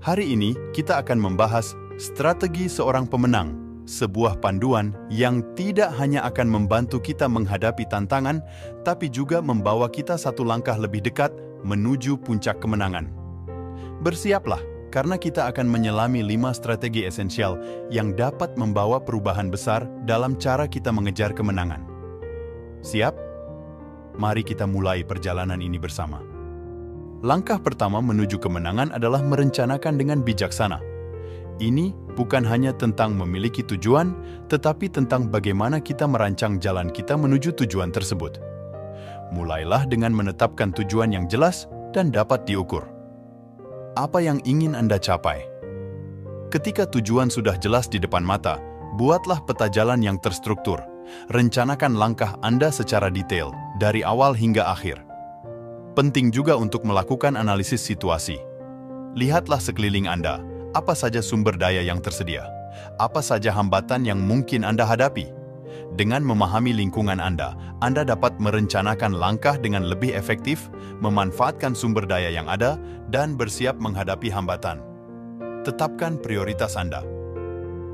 Hari ini kita akan membahas strategi seorang pemenang, sebuah panduan yang tidak hanya akan membantu kita menghadapi tantangan, tapi juga membawa kita satu langkah lebih dekat menuju puncak kemenangan. Bersiaplah, karena kita akan menyelami 5 strategi esensial yang dapat membawa perubahan besar dalam cara kita mengejar kemenangan. Siap? Mari kita mulai perjalanan ini bersama. Langkah pertama menuju kemenangan adalah merencanakan dengan bijaksana. Ini bukan hanya tentang memiliki tujuan, tetapi tentang bagaimana kita merancang jalan kita menuju tujuan tersebut. Mulailah dengan menetapkan tujuan yang jelas dan dapat diukur. Apa yang ingin Anda capai? Ketika tujuan sudah jelas di depan mata, buatlah peta jalan yang terstruktur. Rencanakan langkah Anda secara detail, dari awal hingga akhir. Penting juga untuk melakukan analisis situasi. Lihatlah sekeliling Anda, apa saja sumber daya yang tersedia, apa saja hambatan yang mungkin Anda hadapi. Dengan memahami lingkungan Anda dapat merencanakan langkah dengan lebih efektif, memanfaatkan sumber daya yang ada, dan bersiap menghadapi hambatan. Tetapkan prioritas Anda.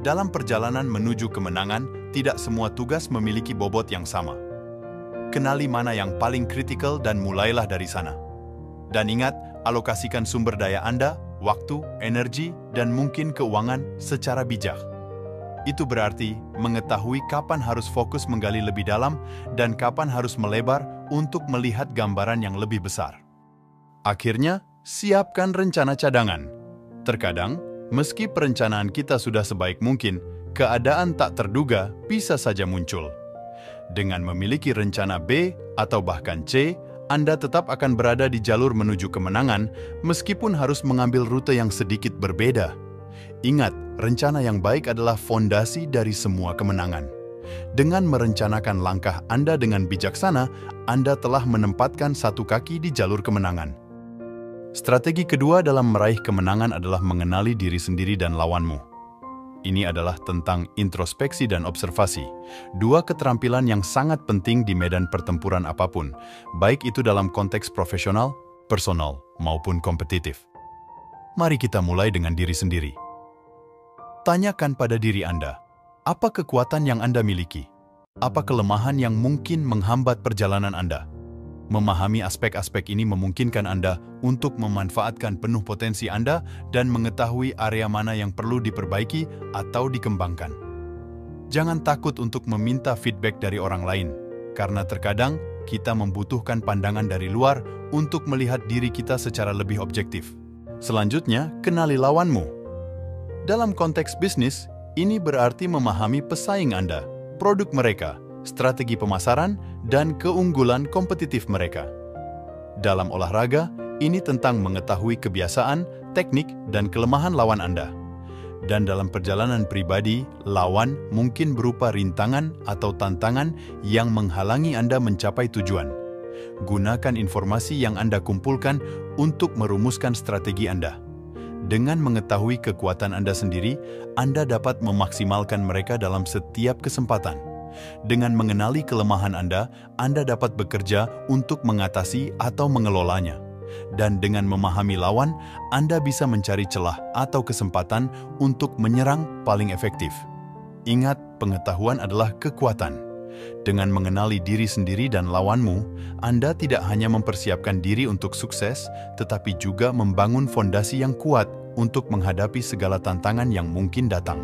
Dalam perjalanan menuju kemenangan, tidak semua tugas memiliki bobot yang sama. Kenali mana yang paling kritikal dan mulailah dari sana. Dan ingat, alokasikan sumber daya Anda, waktu, energi, dan mungkin keuangan secara bijak. Itu berarti mengetahui kapan harus fokus menggali lebih dalam dan kapan harus melebar untuk melihat gambaran yang lebih besar. Akhirnya, siapkan rencana cadangan. Terkadang, meski perencanaan kita sudah sebaik mungkin, keadaan tak terduga bisa saja muncul. Dengan memiliki rencana B atau bahkan C, Anda tetap akan berada di jalur menuju kemenangan meskipun harus mengambil rute yang sedikit berbeda. Ingat, rencana yang baik adalah fondasi dari semua kemenangan. Dengan merencanakan langkah Anda dengan bijaksana, Anda telah menempatkan satu kaki di jalur kemenangan. Strategi kedua dalam meraih kemenangan adalah mengenali diri sendiri dan lawanmu. Ini adalah tentang introspeksi dan observasi, dua keterampilan yang sangat penting di medan pertempuran apapun, baik itu dalam konteks profesional, personal, maupun kompetitif. Mari kita mulai dengan diri sendiri. Tanyakan pada diri Anda, apa kekuatan yang Anda miliki? Apa kelemahan yang mungkin menghambat perjalanan Anda? Memahami aspek-aspek ini memungkinkan Anda untuk memanfaatkan penuh potensi Anda dan mengetahui area mana yang perlu diperbaiki atau dikembangkan. Jangan takut untuk meminta feedback dari orang lain, karena terkadang kita membutuhkan pandangan dari luar untuk melihat diri kita secara lebih objektif. Selanjutnya, kenali lawanmu. Dalam konteks bisnis, ini berarti memahami pesaing Anda, produk mereka, strategi pemasaran, dan keunggulan kompetitif mereka. Dalam olahraga, ini tentang mengetahui kebiasaan, teknik, dan kelemahan lawan Anda. Dan dalam perjalanan pribadi, lawan mungkin berupa rintangan atau tantangan yang menghalangi Anda mencapai tujuan. Gunakan informasi yang Anda kumpulkan untuk merumuskan strategi Anda. Dengan mengetahui kekuatan Anda sendiri, Anda dapat memaksimalkan mereka dalam setiap kesempatan. Dengan mengenali kelemahan Anda dapat bekerja untuk mengatasi atau mengelolanya. Dan dengan memahami lawan, Anda bisa mencari celah atau kesempatan untuk menyerang paling efektif. Ingat, pengetahuan adalah kekuatan. Dengan mengenali diri sendiri dan lawanmu, Anda tidak hanya mempersiapkan diri untuk sukses, tetapi juga membangun fondasi yang kuat untuk menghadapi segala tantangan yang mungkin datang.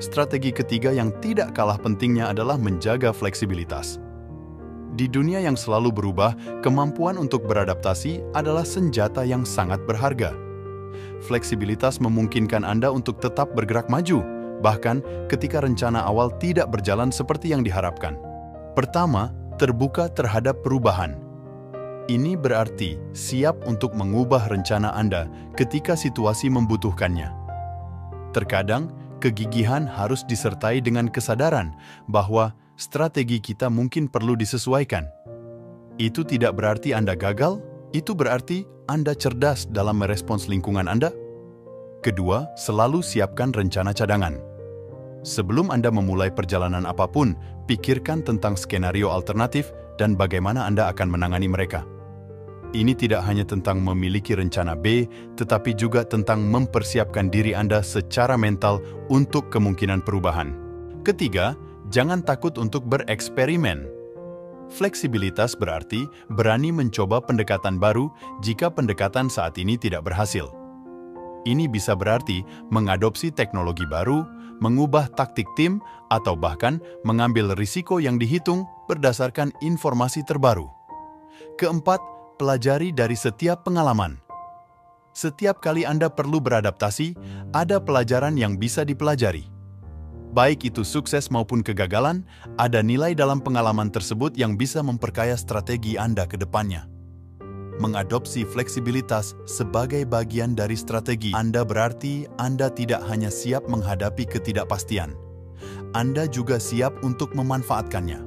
Strategi ketiga yang tidak kalah pentingnya adalah menjaga fleksibilitas. Di dunia yang selalu berubah, kemampuan untuk beradaptasi adalah senjata yang sangat berharga. Fleksibilitas memungkinkan Anda untuk tetap bergerak maju, bahkan ketika rencana awal tidak berjalan seperti yang diharapkan. Pertama, terbuka terhadap perubahan. Ini berarti siap untuk mengubah rencana Anda ketika situasi membutuhkannya. Terkadang, kegigihan harus disertai dengan kesadaran bahwa strategi kita mungkin perlu disesuaikan. Itu tidak berarti Anda gagal, itu berarti Anda cerdas dalam merespons lingkungan Anda. Kedua, selalu siapkan rencana cadangan. Sebelum Anda memulai perjalanan apapun, pikirkan tentang skenario alternatif dan bagaimana Anda akan menangani mereka. Ini tidak hanya tentang memiliki rencana B, tetapi juga tentang mempersiapkan diri Anda secara mental untuk kemungkinan perubahan. Ketiga, jangan takut untuk bereksperimen. Fleksibilitas berarti berani mencoba pendekatan baru jika pendekatan saat ini tidak berhasil. Ini bisa berarti mengadopsi teknologi baru, mengubah taktik tim, atau bahkan mengambil risiko yang dihitung berdasarkan informasi terbaru. Keempat, pelajari dari setiap pengalaman. Setiap kali Anda perlu beradaptasi, ada pelajaran yang bisa dipelajari. Baik itu sukses maupun kegagalan, ada nilai dalam pengalaman tersebut yang bisa memperkaya strategi Anda ke depannya. Mengadopsi fleksibilitas sebagai bagian dari strategi Anda berarti Anda tidak hanya siap menghadapi ketidakpastian, Anda juga siap untuk memanfaatkannya.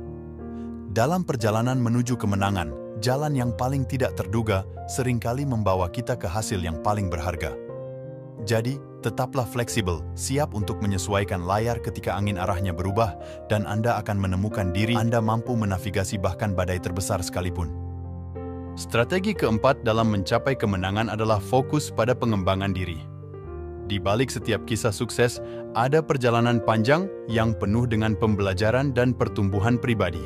Dalam perjalanan menuju kemenangan, jalan yang paling tidak terduga seringkali membawa kita ke hasil yang paling berharga. Jadi, tetaplah fleksibel, siap untuk menyesuaikan layar ketika angin arahnya berubah, dan Anda akan menemukan diri Anda mampu menavigasi bahkan badai terbesar sekalipun. Strategi keempat dalam mencapai kemenangan adalah fokus pada pengembangan diri. Di balik setiap kisah sukses, ada perjalanan panjang yang penuh dengan pembelajaran dan pertumbuhan pribadi.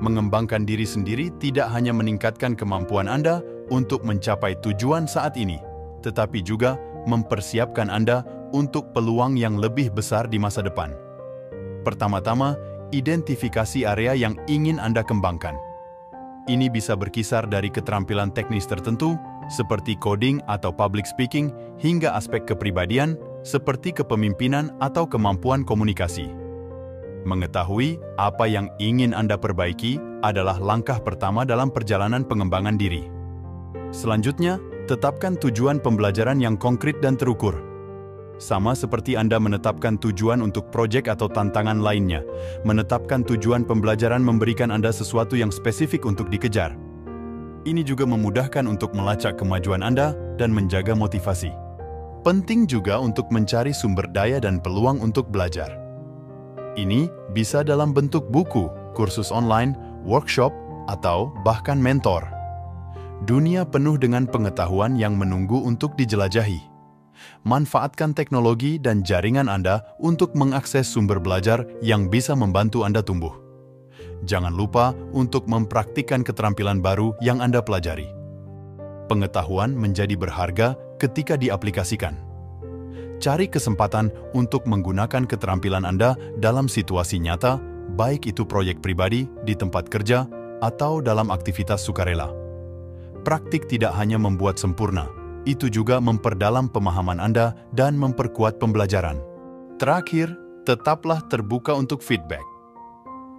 Mengembangkan diri sendiri tidak hanya meningkatkan kemampuan Anda untuk mencapai tujuan saat ini, tetapi juga mempersiapkan Anda untuk peluang yang lebih besar di masa depan. Pertama-tama, identifikasi area yang ingin Anda kembangkan. Ini bisa berkisar dari keterampilan teknis tertentu, seperti coding atau public speaking, hingga aspek kepribadian, seperti kepemimpinan atau kemampuan komunikasi. Mengetahui apa yang ingin Anda perbaiki adalah langkah pertama dalam perjalanan pengembangan diri. Selanjutnya, tetapkan tujuan pembelajaran yang konkret dan terukur. Sama seperti Anda menetapkan tujuan untuk proyek atau tantangan lainnya, menetapkan tujuan pembelajaran memberikan Anda sesuatu yang spesifik untuk dikejar. Ini juga memudahkan untuk melacak kemajuan Anda dan menjaga motivasi. Penting juga untuk mencari sumber daya dan peluang untuk belajar. Ini bisa dalam bentuk buku, kursus online, workshop, atau bahkan mentor. Dunia penuh dengan pengetahuan yang menunggu untuk dijelajahi. Manfaatkan teknologi dan jaringan Anda untuk mengakses sumber belajar yang bisa membantu Anda tumbuh. Jangan lupa untuk mempraktikkan keterampilan baru yang Anda pelajari. Pengetahuan menjadi berharga ketika diaplikasikan. Cari kesempatan untuk menggunakan keterampilan Anda dalam situasi nyata, baik itu proyek pribadi, di tempat kerja, atau dalam aktivitas sukarela. Praktik tidak hanya membuat sempurna, itu juga memperdalam pemahaman Anda dan memperkuat pembelajaran. Terakhir, tetaplah terbuka untuk feedback.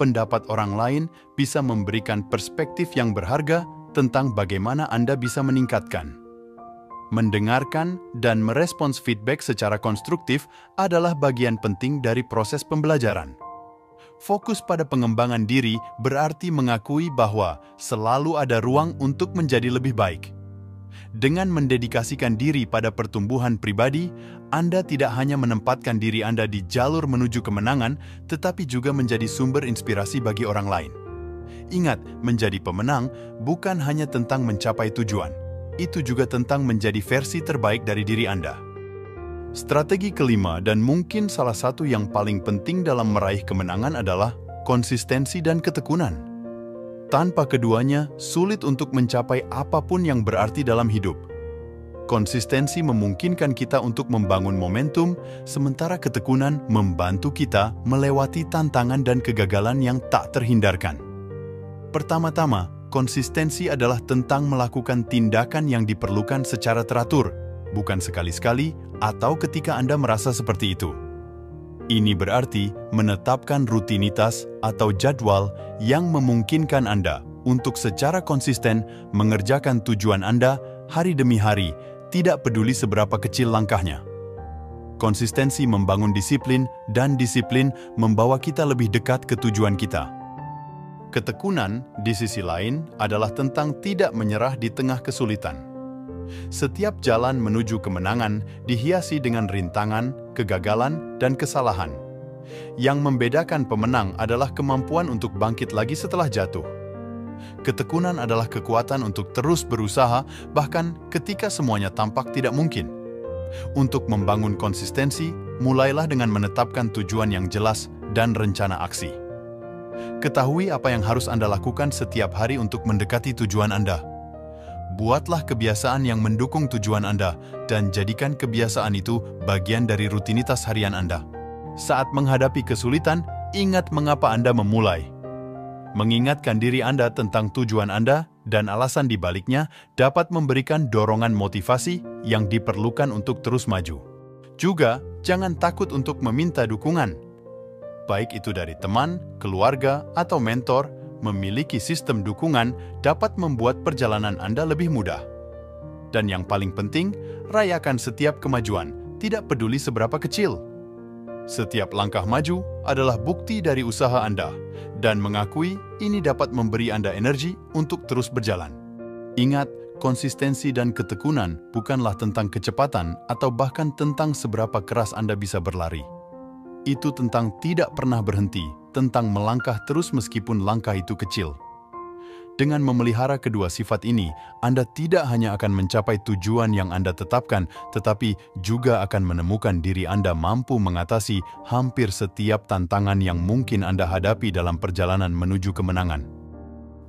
Pendapat orang lain bisa memberikan perspektif yang berharga tentang bagaimana Anda bisa meningkatkan. Mendengarkan dan merespons feedback secara konstruktif adalah bagian penting dari proses pembelajaran. Fokus pada pengembangan diri berarti mengakui bahwa selalu ada ruang untuk menjadi lebih baik. Dengan mendedikasikan diri pada pertumbuhan pribadi, Anda tidak hanya menempatkan diri Anda di jalur menuju kemenangan, tetapi juga menjadi sumber inspirasi bagi orang lain. Ingat, menjadi pemenang bukan hanya tentang mencapai tujuan, itu juga tentang menjadi versi terbaik dari diri Anda. Strategi kelima dan mungkin salah satu yang paling penting dalam meraih kemenangan adalah konsistensi dan ketekunan. Tanpa keduanya, sulit untuk mencapai apapun yang berarti dalam hidup. Konsistensi memungkinkan kita untuk membangun momentum, sementara ketekunan membantu kita melewati tantangan dan kegagalan yang tak terhindarkan. Pertama-tama, konsistensi adalah tentang melakukan tindakan yang diperlukan secara teratur, bukan sekali-sekali atau ketika Anda merasa seperti itu. Ini berarti menetapkan rutinitas atau jadwal yang memungkinkan Anda untuk secara konsisten mengerjakan tujuan Anda hari demi hari, tidak peduli seberapa kecil langkahnya. Konsistensi membangun disiplin, dan disiplin membawa kita lebih dekat ke tujuan kita. Ketekunan, di sisi lain, adalah tentang tidak menyerah di tengah kesulitan. Setiap jalan menuju kemenangan dihiasi dengan rintangan, kegagalan, dan kesalahan. Yang membedakan pemenang adalah kemampuan untuk bangkit lagi setelah jatuh. Ketekunan adalah kekuatan untuk terus berusaha, bahkan ketika semuanya tampak tidak mungkin. Untuk membangun konsistensi, mulailah dengan menetapkan tujuan yang jelas dan rencana aksi. Ketahui apa yang harus Anda lakukan setiap hari untuk mendekati tujuan Anda. Buatlah kebiasaan yang mendukung tujuan Anda dan jadikan kebiasaan itu bagian dari rutinitas harian Anda. Saat menghadapi kesulitan, ingat mengapa Anda memulai. Mengingatkan diri Anda tentang tujuan Anda dan alasan di baliknya dapat memberikan dorongan motivasi yang diperlukan untuk terus maju. Juga, jangan takut untuk meminta dukungan. Baik itu dari teman, keluarga, atau mentor, memiliki sistem dukungan dapat membuat perjalanan Anda lebih mudah. Dan yang paling penting, rayakan setiap kemajuan, tidak peduli seberapa kecil. Setiap langkah maju adalah bukti dari usaha Anda, dan mengakui ini dapat memberi Anda energi untuk terus berjalan. Ingat, konsistensi dan ketekunan bukanlah tentang kecepatan atau bahkan tentang seberapa keras Anda bisa berlari. Itu tentang tidak pernah berhenti, tentang melangkah terus meskipun langkah itu kecil. Dengan memelihara kedua sifat ini, Anda tidak hanya akan mencapai tujuan yang Anda tetapkan, tetapi juga akan menemukan diri Anda mampu mengatasi hampir setiap tantangan yang mungkin Anda hadapi dalam perjalanan menuju kemenangan.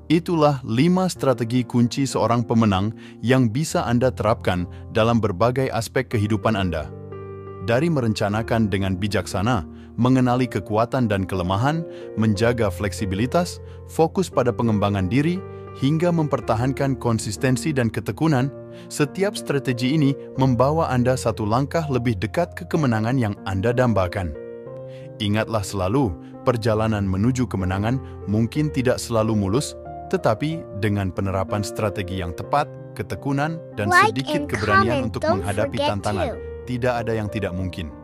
Itulah 5 strategi kunci seorang pemenang yang bisa Anda terapkan dalam berbagai aspek kehidupan Anda. Dari merencanakan dengan bijaksana, mengenali kekuatan dan kelemahan, menjaga fleksibilitas, fokus pada pengembangan diri, hingga mempertahankan konsistensi dan ketekunan, setiap strategi ini membawa Anda satu langkah lebih dekat ke kemenangan yang Anda dambakan. Ingatlah selalu, perjalanan menuju kemenangan mungkin tidak selalu mulus, tetapi dengan penerapan strategi yang tepat, ketekunan, dan sedikit keberanian untuk menghadapi tantangan, tidak ada yang tidak mungkin.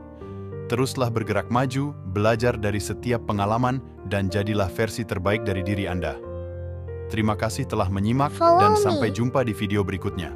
Teruslah bergerak maju, belajar dari setiap pengalaman, dan jadilah versi terbaik dari diri Anda. Terima kasih telah menyimak dan sampai jumpa di video berikutnya.